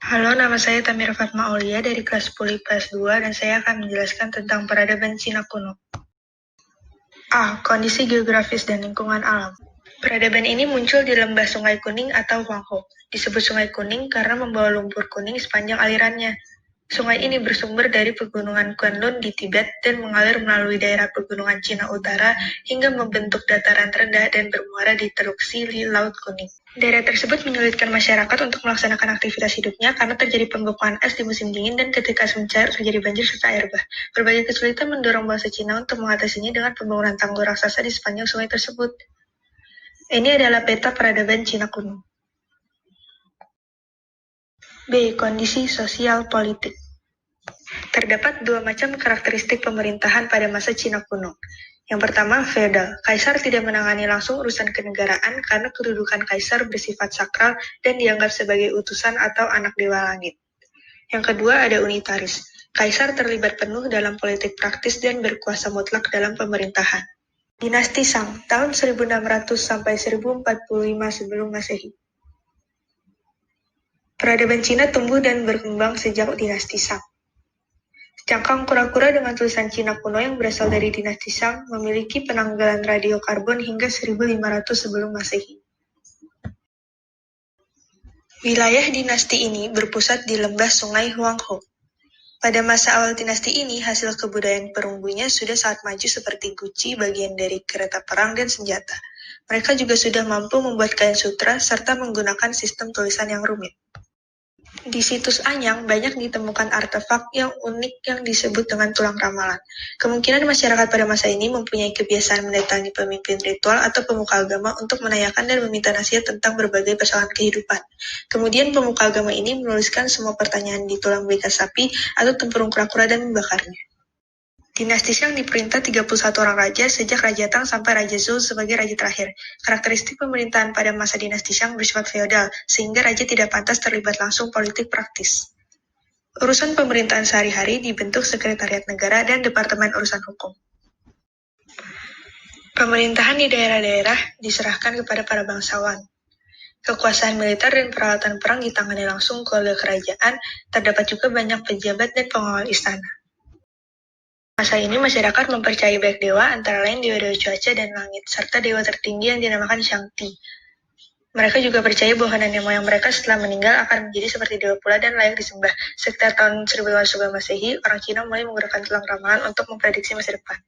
Halo, nama saya Tamira Fatma Aulia dari kelas 10 IPS 2 dan saya akan menjelaskan tentang peradaban Cina kuno. A. Kondisi geografis dan lingkungan alam. Peradaban ini muncul di lembah Sungai Kuning atau Huanghe. Disebut Sungai Kuning karena membawa lumpur kuning sepanjang alirannya. Sungai ini bersumber dari pegunungan Kunlun di Tibet dan mengalir melalui daerah pegunungan Cina Utara hingga membentuk dataran rendah dan bermuara di Teluk Xi Laut Kuning. Daerah tersebut menyulitkan masyarakat untuk melaksanakan aktivitas hidupnya karena terjadi pembekuan es di musim dingin dan ketika es mencair terjadi banjir serta air bah. Berbagai kesulitan mendorong bangsa Cina untuk mengatasinya dengan pembangunan tanggul raksasa di sepanjang sungai tersebut. Ini adalah peta peradaban Cina kuno. B. Kondisi sosial politik. Terdapat dua macam karakteristik pemerintahan pada masa Cina kuno. Yang pertama, feodal. Kaisar tidak menangani langsung urusan kenegaraan karena kedudukan kaisar bersifat sakral dan dianggap sebagai utusan atau anak dewa langit. Yang kedua, ada unitaris. Kaisar terlibat penuh dalam politik praktis dan berkuasa mutlak dalam pemerintahan. Dinasti Shang, tahun 1600 sampai 1045 sebelum Masehi. Peradaban Cina tumbuh dan berkembang sejak dinasti Shang. Cangkang kura-kura dengan tulisan Cina kuno yang berasal dari dinasti Shang memiliki penanggalan radiokarbon hingga 1500 sebelum Masehi. Wilayah dinasti ini berpusat di lembah Sungai Huanghe. Pada masa awal dinasti ini, hasil kebudayaan perunggunya sudah sangat maju seperti guci, bagian dari kereta perang dan senjata. Mereka juga sudah mampu membuat kain sutra serta menggunakan sistem tulisan yang rumit. Di situs Anyang banyak ditemukan artefak yang unik yang disebut dengan tulang ramalan. Kemungkinan masyarakat pada masa ini mempunyai kebiasaan mendatangi pemimpin ritual atau pemuka agama untuk menanyakan dan meminta nasihat tentang berbagai persoalan kehidupan. Kemudian pemuka agama ini menuliskan semua pertanyaan di tulang bekas sapi atau tempurung kura-kura dan membakarnya. Dinasti Shang diperintah 31 orang raja sejak Raja Tang sampai Raja Zhou sebagai raja terakhir. Karakteristik pemerintahan pada masa dinasti Shang bersifat feodal, sehingga raja tidak pantas terlibat langsung politik praktis. Urusan pemerintahan sehari-hari dibentuk Sekretariat Negara dan Departemen Urusan Hukum. Pemerintahan di daerah-daerah diserahkan kepada para bangsawan. Kekuasaan militer dan peralatan perang ditangani langsung keluarga kerajaan, terdapat juga banyak pejabat dan pengawal istana. Masa ini masyarakat mempercayai banyak dewa, antara lain dewa-dewa cuaca dan langit, serta dewa tertinggi yang dinamakan Shangti. Mereka juga percaya bahwa nenek moyang mereka setelah meninggal akan menjadi seperti dewa pula dan layak disembah. Sekitar tahun 1500 sebelum Masehi, orang Cina mulai menggunakan tulang ramalan untuk memprediksi masa depan.